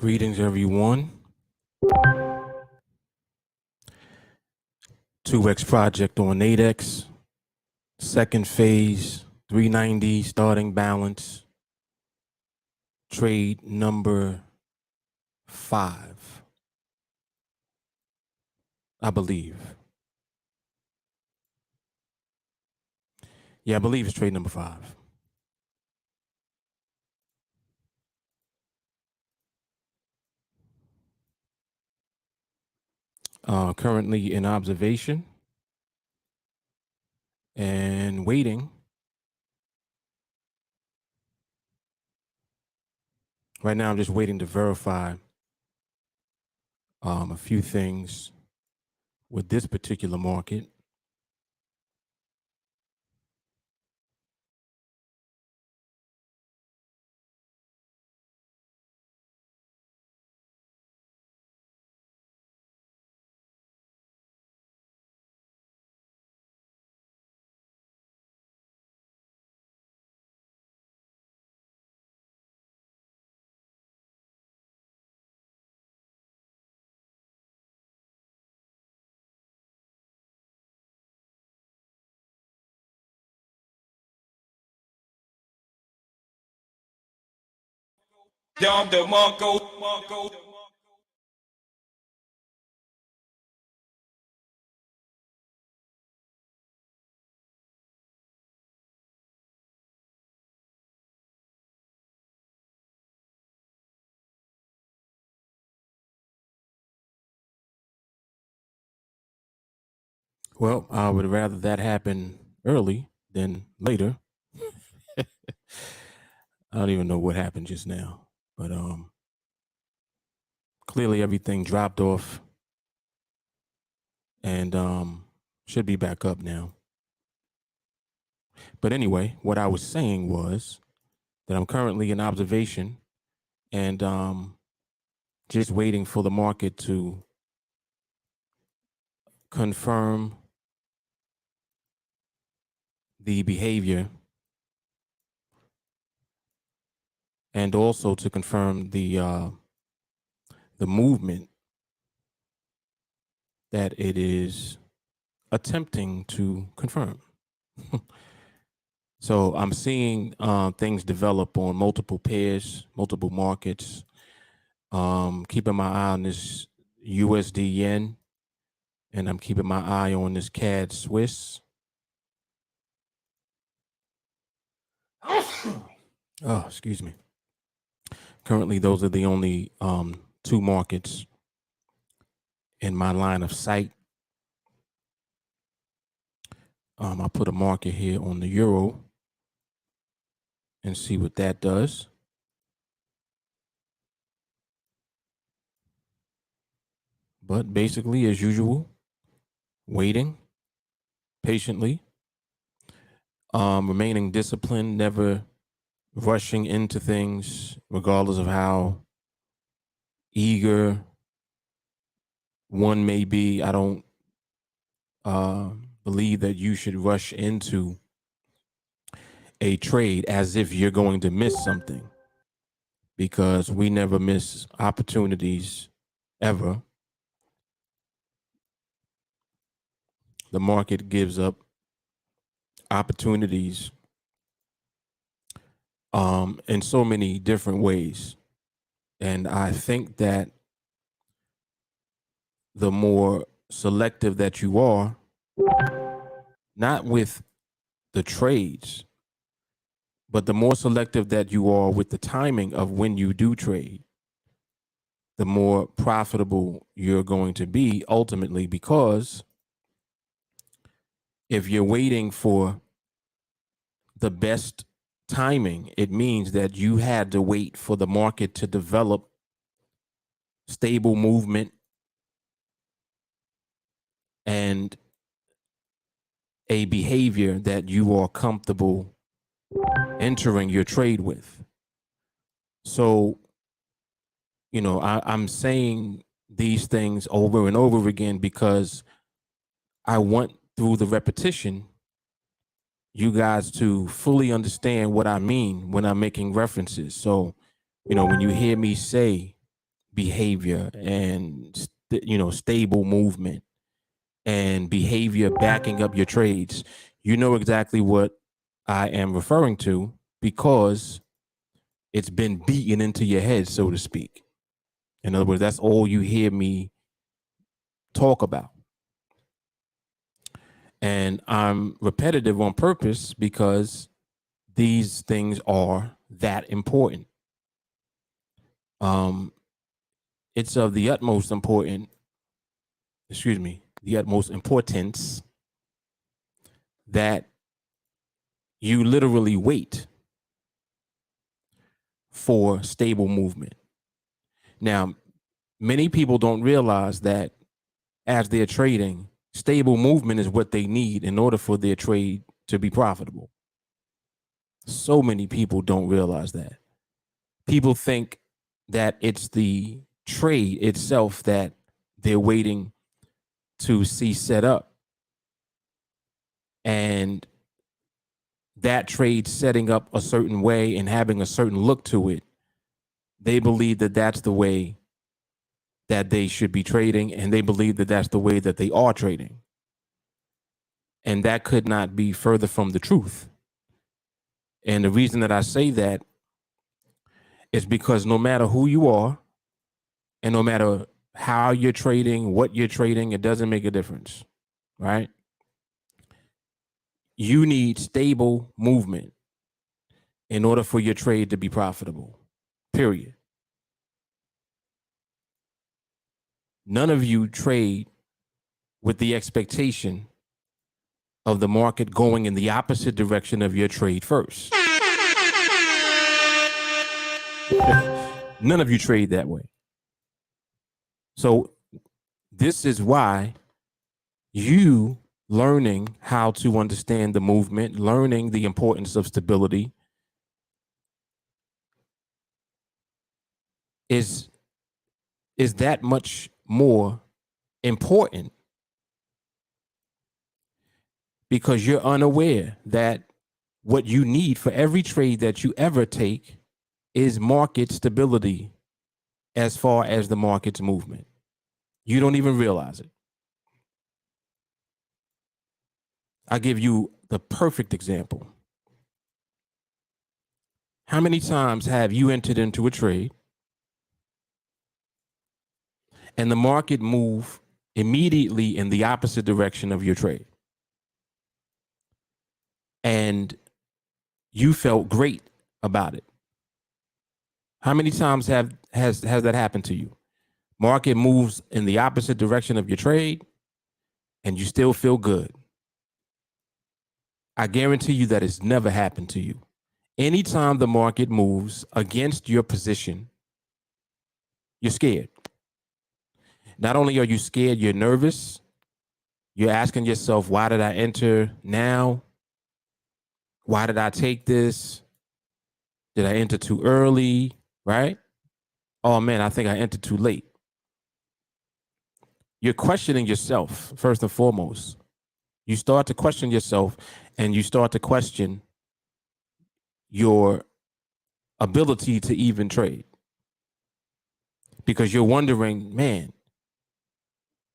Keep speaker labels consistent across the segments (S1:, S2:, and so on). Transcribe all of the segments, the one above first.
S1: Greetings, everyone. 2X project on Nadex, second phase, 390 starting balance, trade number 5, I believe. Yeah, I believe it's trade number 5. Currently in observation and waiting. Right now, I'm just waiting to verify a few things with this particular market. Well, I would rather that happen early than later. I don't even know what happened just now, but clearly everything dropped off and should be back up now. But anyway, what I was saying was that I'm currently in observation and just waiting for the market to confirm the behavior and also to confirm the movement that it is attempting to confirm. So I'm seeing things develop on multiple pairs, multiple markets. Keeping my eye on this USD yen, and I'm keeping my eye on this CAD Swiss. Oh, excuse me. Currently, those are the only 2 markets in my line of sight. I'll put a marker here on the euro and see what that does. But basically, as usual, waiting patiently, remaining disciplined, never rushing into things, regardless of how eager one may be. I don't believe that you should rush into a trade as if you're going to miss something, because we never miss opportunities ever. The market gives up opportunities in so many different ways. And I think that the more selective that you are, not with the trades, but the more selective that you are with the timing of when you do trade, the more profitable you're going to be ultimately, because if you're waiting for the best timing, it means that you had to wait for the market to develop stable movement and a behavior that you are comfortable entering your trade with. So, you know, I'm saying these things over and over again because I want, through the repetition, you guys to fully understand what I mean when I'm making references. So, you know, when you hear me say behavior and stable movement and behavior backing up your trades, you know exactly what I am referring to because it's been beaten into your head, so to speak. In other words, that's all you hear me talk about. And I'm repetitive on purpose because these things are that important. It's of the utmost importance that you literally wait for stable movement. Now, many people don't realize that as they're trading, stable movement is what they need in order for their trade to be profitable. So many people don't realize that. People think that it's the trade itself that they're waiting to see set up. And that trade setting up a certain way and having a certain look to it, they believe that that's the way that they should be trading, and they believe that that's the way that they are trading. And that could not be further from the truth. And the reason that I say that is because no matter who you are and no matter how you're trading, what you're trading, it doesn't make a difference, right? You need stable movement in order for your trade to be profitable, period. None of you trade with the expectation of the market going in the opposite direction of your trade first. None of you trade that way. So this is why you learning how to understand the movement, learning the importance of stability is that much more important, because you're unaware that what you need for every trade that you ever take is market stability as far as the market's movement. You don't even realize it. I'll give you the perfect example. How many times have you entered into a trade and the market moved immediately in the opposite direction of your trade? And you felt great about it. How many times has that happened to you? Market moves in the opposite direction of your trade and you still feel good. I guarantee you that it's never happened to you. Anytime the market moves against your position, you're scared. Not only are you scared, you're nervous. You're asking yourself, why did I enter now? Why did I take this? Did I enter too early? Right? Oh man, I think I entered too late. You're questioning yourself first and foremost. You start to question yourself and you start to question your ability to even trade, because you're wondering, man,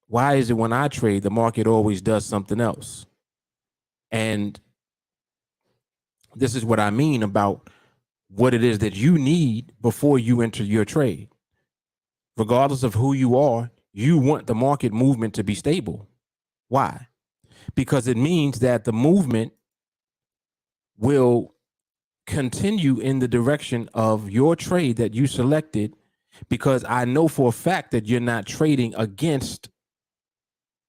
S1: why is it when I trade, the market always does something else? And this is what I mean about what it is that you need before you enter your trade. Regardless of who you are, you want the market movement to be stable. Why? Because it means that the movement will continue in the direction of your trade that you selected, because I know for a fact that you're not trading against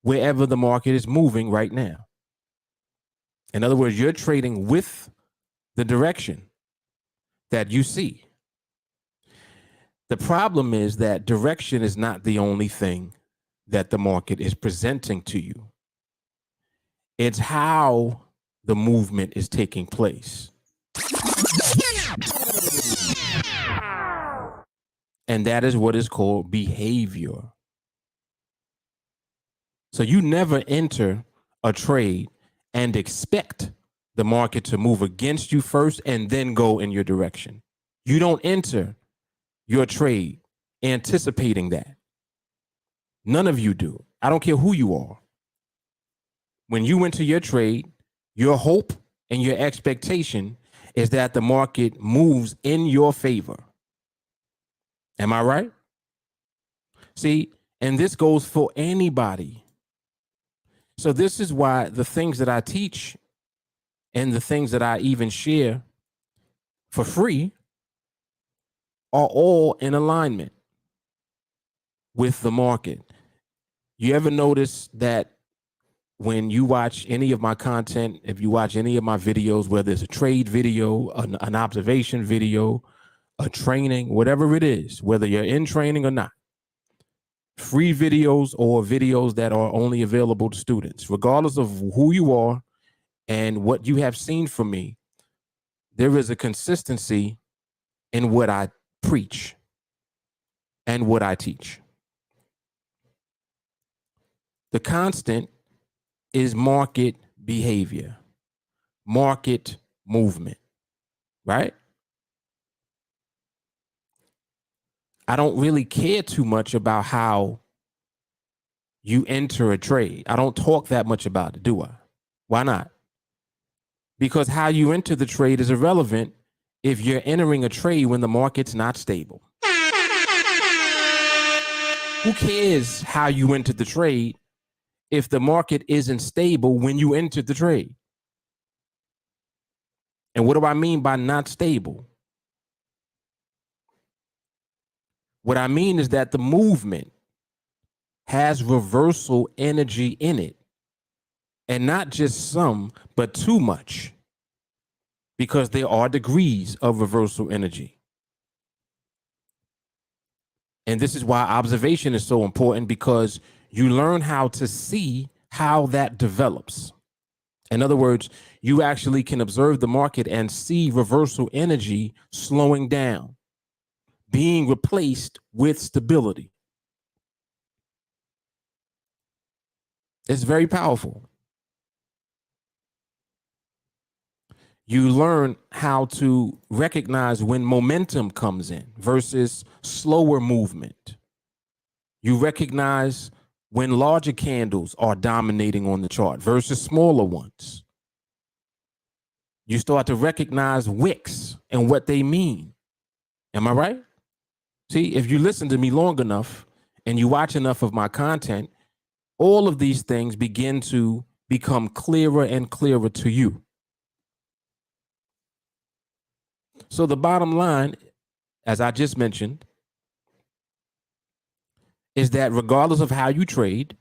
S1: wherever the market is moving right now. In other words, you're trading with the direction that you see. The problem is that direction is not the only thing that the market is presenting to you. It's how the movement is taking place. And that is what is called behavior. So you never enter a trade and expect the market to move against you first and then go in your direction. You don't enter your trade anticipating that. None of you do. I don't care who you are. When you enter your trade, your hope and your expectation is that the market moves in your favor. Am I right? See, and this goes for anybody. So this is why the things that I teach and the things that I even share for free are all in alignment with the market. You ever notice that when you watch any of my content, if you watch any of my videos, whether it's a trade video, an observation video, a training, whatever it is, whether you're in training or not, free videos or videos that are only available to students, regardless of who you are and what you have seen from me, there is a consistency in what I preach and what I teach. The constant is market behavior, market movement, right? I don't really care too much about how you enter a trade. I don't talk that much about it, do I? Why not? Because how you enter the trade is irrelevant if you're entering a trade when the market's not stable. Who cares how you entered the trade if the market isn't stable when you entered the trade? And what do I mean by not stable? What I mean is that the movement has reversal energy in it. And not just some, but too much. Because there are degrees of reversal energy. And this is why observation is so important, because you learn how to see how that develops. In other words, you actually can observe the market and see reversal energy slowing down, being replaced with stability. It's very powerful. You learn how to recognize when momentum comes in versus slower movement. You recognize when larger candles are dominating on the chart versus smaller ones. You start to recognize wicks and what they mean. Am I right? See, if you listen to me long enough and you watch enough of my content, all of these things begin to become clearer and clearer to you. So the bottom line, as I just mentioned, is that regardless of how you trade,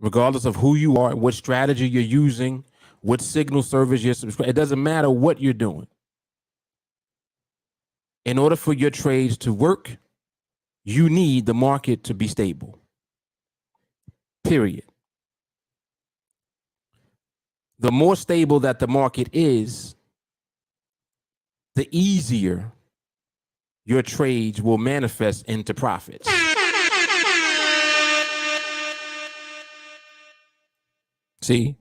S1: regardless of who you are, what strategy you're using, what signal service you're subscribing, it doesn't matter what you're doing. In order for your trades to work, you need the market to be stable. Period. The more stable that the market is, the easier your trades will manifest into profits. See?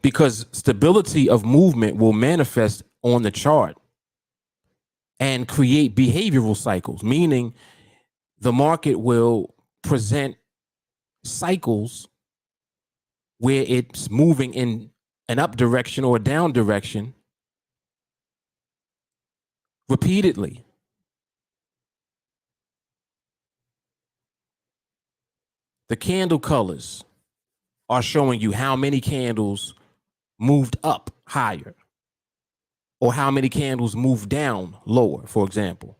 S1: Because stability of movement will manifest on the chart and create behavioral cycles, meaning the market will present cycles where it's moving in an up direction or a down direction repeatedly. The candle colors are showing you how many candles moved up higher or how many candles moved down lower, for example.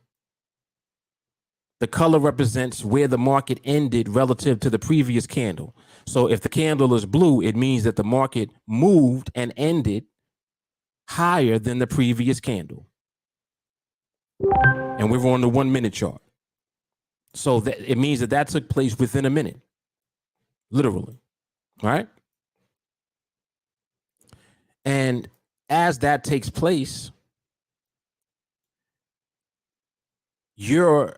S1: The color represents where the market ended relative to the previous candle. So if the candle is blue, it means that the market moved and ended higher than the previous candle. And we're on the 1 minute chart. So that it means that took place within a minute, literally, right? And as that takes place, you're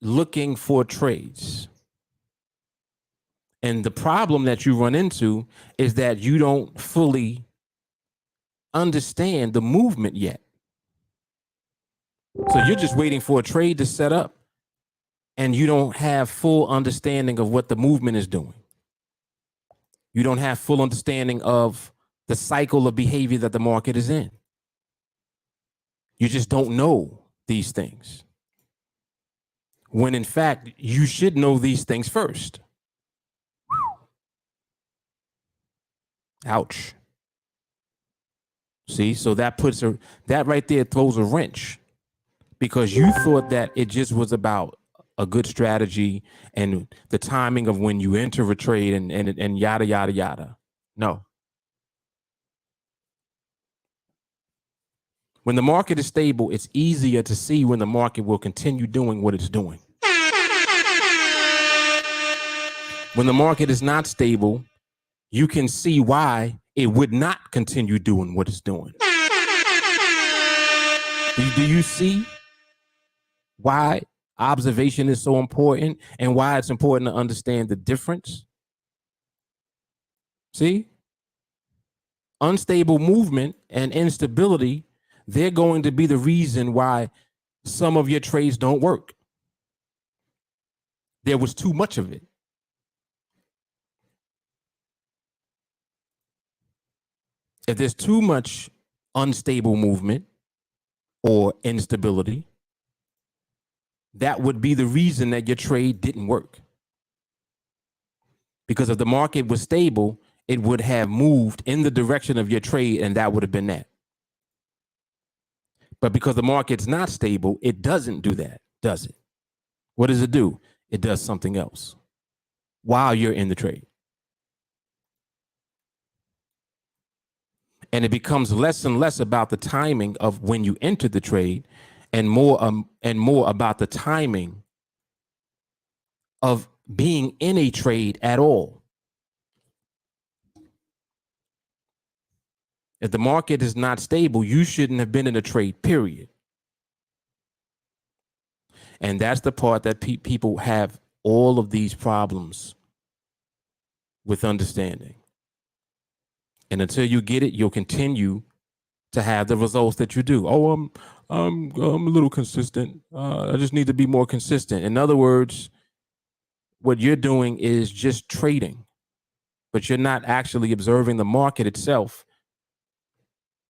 S1: looking for trades. And the problem that you run into is that you don't fully understand the movement yet. So you're just waiting for a trade to set up, and you don't have full understanding of what the movement is doing. You don't have full understanding of the cycle of behavior that the market is in. You just don't know these things. When in fact, you should know these things first. Ouch. See, so that right there throws a wrench, because you thought that it just was about a good strategy and the timing of when you enter a trade and yada, yada, yada. No. When the market is stable, it's easier to see when the market will continue doing what it's doing. When the market is not stable, you can see why it would not continue doing what it's doing. Do you see why observation is so important and why it's important to understand the difference? See? Unstable movement and instability, they're going to be the reason why some of your trades don't work. There was too much of it. If there's too much unstable movement or instability, that would be the reason that your trade didn't work. Because if the market was stable, it would have moved in the direction of your trade, and that would have been that. But because the market's not stable, it doesn't do that, does it? What does it do? It does something else while you're in the trade. And it becomes less and less about the timing of when you enter the trade, and more about the timing of being in a trade at all. If the market is not stable, you shouldn't have been in a trade, period. And that's the part that people have all of these problems with understanding. And until you get it, you'll continue to have the results that you do. Oh, I'm a little consistent. I just need to be more consistent. In other words, what you're doing is just trading, but you're not actually observing the market itself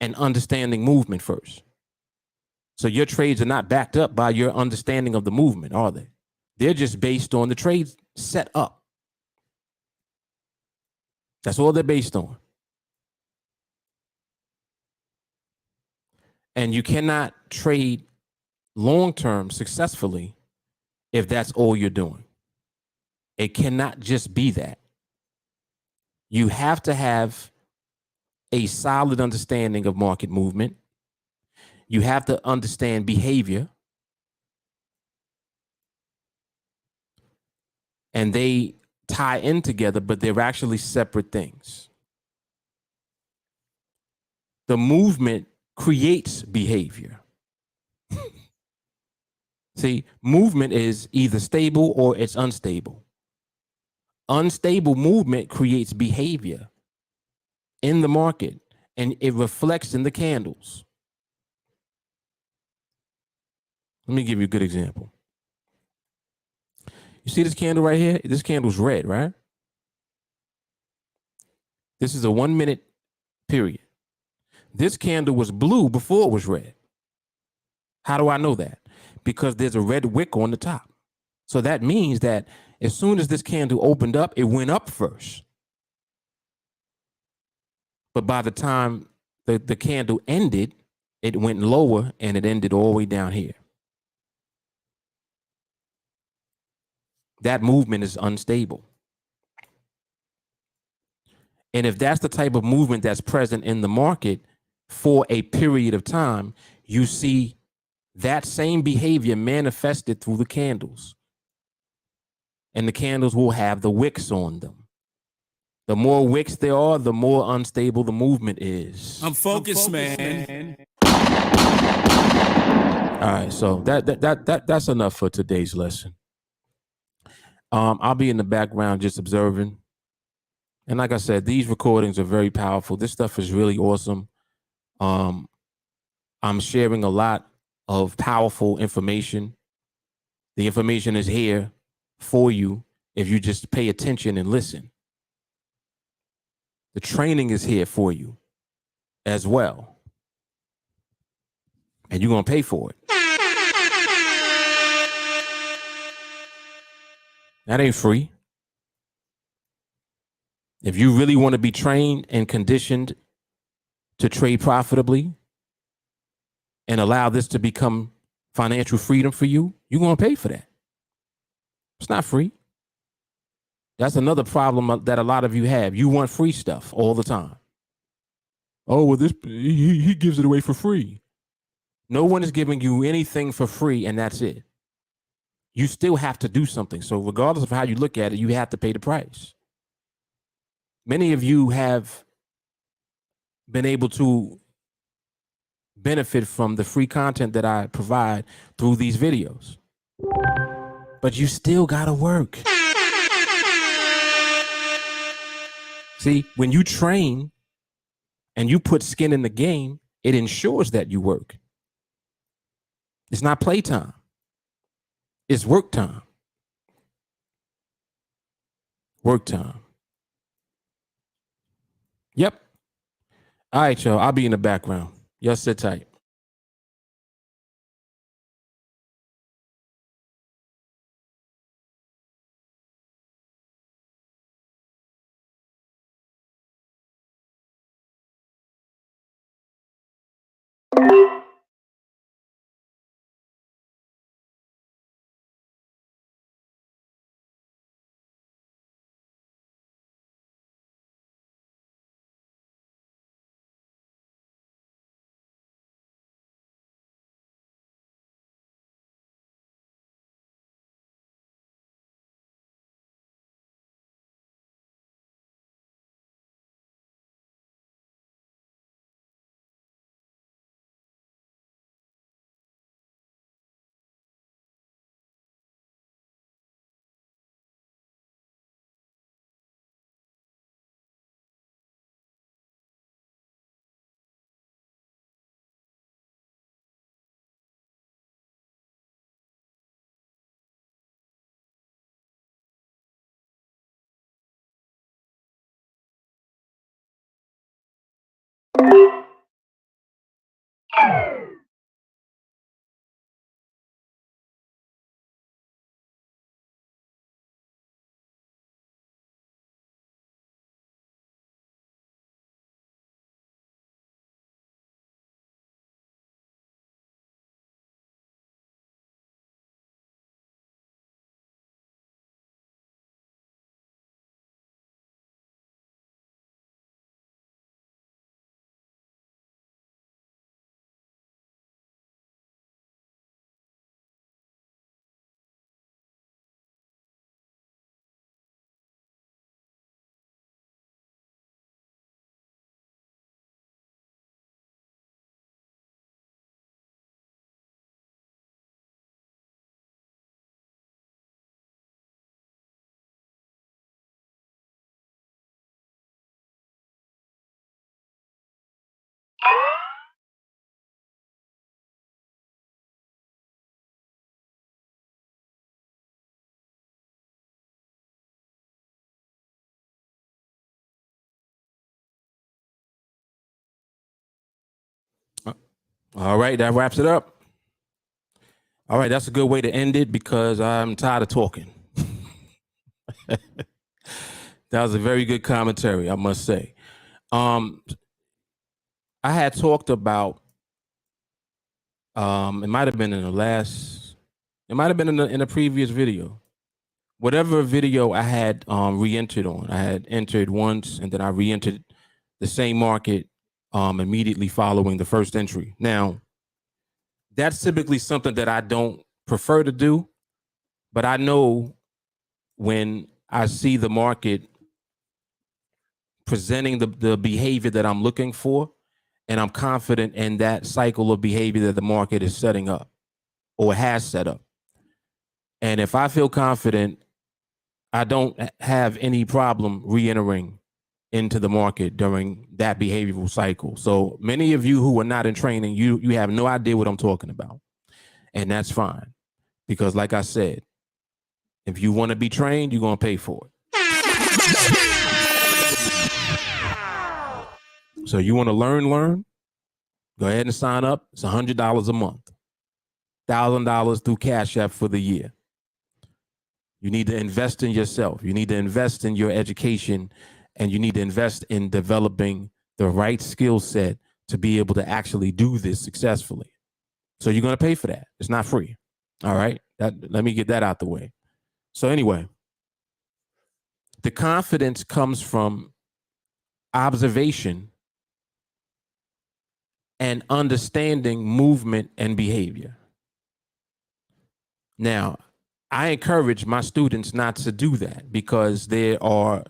S1: and understanding movement first. So your trades are not backed up by your understanding of the movement, are they? They're just based on the trades set up. That's all they're based on. And you cannot trade long-term successfully if that's all you're doing. It cannot just be that. You have to have a solid understanding of market movement. You have to understand behavior. And they tie in together, but they're actually separate things. The movement creates behavior. See, movement is either stable or it's unstable. Unstable movement creates behavior in the market, and it reflects in the candles. Let me give you a good example. You see this candle right here? This candle's red, right? This is a 1 minute period. This candle was blue before it was red. How do I know that? Because there's a red wick on the top. So that means that as soon as this candle opened up, it went up first. But by the time the candle ended, it went lower and it ended all the way down here. That movement is unstable. And if that's the type of movement that's present in the market for a period of time, you see that same behavior manifested through the candles. And the candles will have the wicks on them. The more wicks there are, the more unstable the movement is.
S2: I'm focused, man.
S1: All right, so that's enough for today's lesson. I'll be in the background just observing. And like I said, these recordings are very powerful. This stuff is really awesome. I'm sharing a lot of powerful information. The information is here for you if you just pay attention and listen. The training is here for you as well. And you're going to pay for it. That ain't free. If you really want to be trained and conditioned to trade profitably and allow this to become financial freedom for you, you're going to pay for that. It's not free. That's another problem that a lot of you have. You want free stuff all the time. Oh, well, he gives it away for free. No one is giving you anything for free, and that's it. You still have to do something. So regardless of how you look at it, you have to pay the price. Many of you have been able to benefit from the free content that I provide through these videos. But you still gotta work. See, when you train and you put skin in the game, it ensures that you work. It's not playtime. It's work time. Work time. Yep. All right, y'all. I'll be in the background. Y'all sit tight. All right, that wraps it up. All right, that's a good way to end it because I'm tired of talking. That was a very good commentary, I must say. I had talked about, it might have been in the last, it might have been in a previous video. Whatever video I had re-entered on, I had entered once and then I re-entered the same market immediately following the first entry. Now, that's typically something that I don't prefer to do, but I know when I see the market presenting the behavior that I'm looking for, and I'm confident in that cycle of behavior that the market is setting up or has set up. And if I feel confident, I don't have any problem re-entering into the market during that behavioral cycle. So many of you who are not in training, you have no idea what I'm talking about. And that's fine. Because like I said, if you want to be trained, you're going to pay for it. So you want to learn, go ahead and sign up. It's $100 a month, $1,000 through Cash App for the year. You need to invest in yourself. You need to invest in your education, and you need to invest in developing the right skill set to be able to actually do this successfully. So you're going to pay for that. It's not free. All right. Let me get that out the way. So anyway, the confidence comes from observation and understanding movement and behavior. Now, I encourage my students not to do that because there are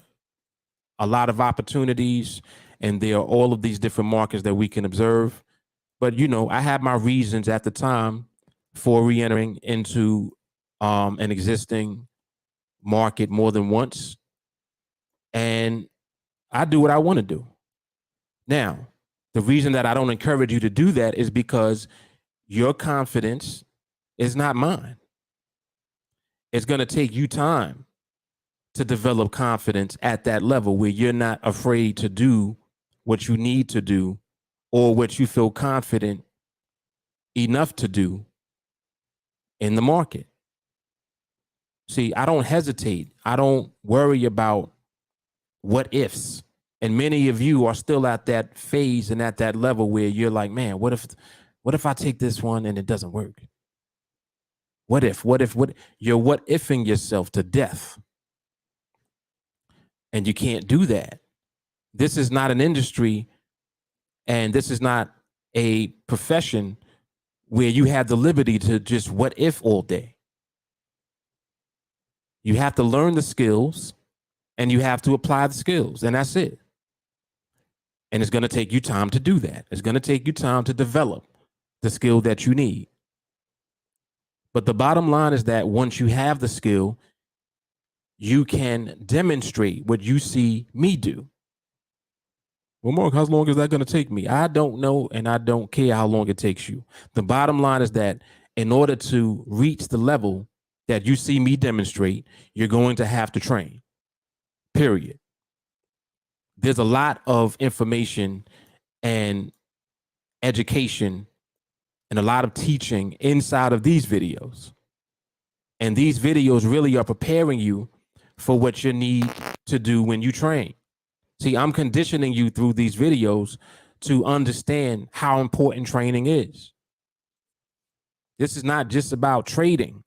S1: a lot of opportunities and there are all of these different markets that we can observe. But, you know, I had my reasons at the time for re-entering into an existing market more than once. And I do what I want to do. Now, the reason that I don't encourage you to do that is because your confidence is not mine. It's going to take you time to develop confidence at that level where you're not afraid to do what you need to do or what you feel confident enough to do in the market. See, I don't hesitate. I don't worry about what ifs. And many of you are still at that phase and at that level where you're like, man, what if I take this one and it doesn't work? What if you're what ifing yourself to death? And you can't do that. This is not an industry and this is not a profession where you have the liberty to just what if all day. You have to learn the skills and you have to apply the skills, and that's it. And it's going to take you time to do that. It's going to take you time to develop the skill that you need. But the bottom line is that once you have the skill, you can demonstrate what you see me do. Well, Mark, how long is that going to take me? I don't know, and I don't care how long it takes you. The bottom line is that in order to reach the level that you see me demonstrate, you're going to have to train, period. There's a lot of information and education and a lot of teaching inside of these videos. And these videos really are preparing you for what you need to do when you train. See, I'm conditioning you through these videos to understand how important training is. This is not just about trading.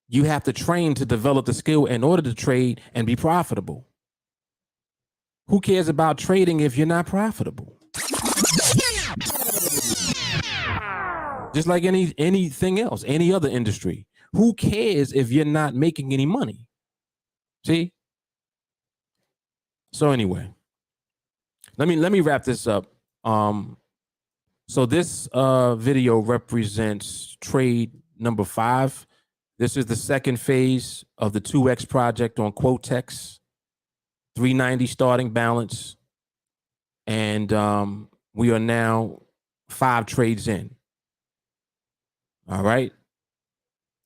S1: You have to train to develop the skill in order to trade and be profitable. Who cares about trading if you're not profitable? Just like anything else, any other industry. Who cares if you're not making any money? See? So anyway, let me wrap this up. So this video represents trade number 5. This is the second phase of the 2X project on QUOTEX, 390 starting balance. And we are now 5 trades in. All right.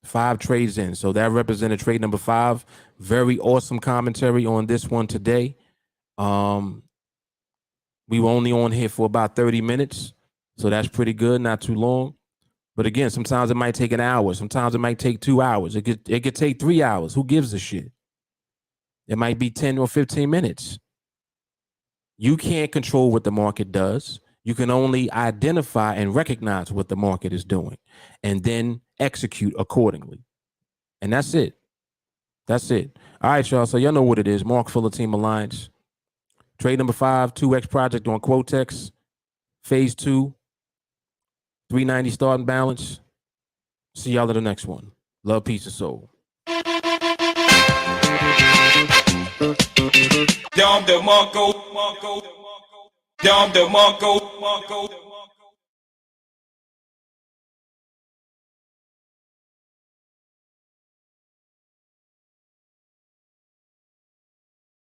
S1: 5 trades in. So that represented trade number 5. Very awesome commentary on this one today. We were only on here for about 30 minutes. So that's pretty good. Not too long. But again, sometimes it might take an hour. Sometimes it might take 2 hours. It could take 3 hours. Who gives a shit? It might be 10 or 15 minutes. You can't control what the market does. You can only identify and recognize what the market is doing and then execute accordingly. And that's it. That's it. All right, y'all. So y'all know what it is. Mark Fuller, TeamAlliance. Trade number 5, 2X project on QUOTEX. Phase 2, 390 starting balance. See y'all at the next one. Love, peace, and soul.
S2: Dom de Marco, Dom de Marco.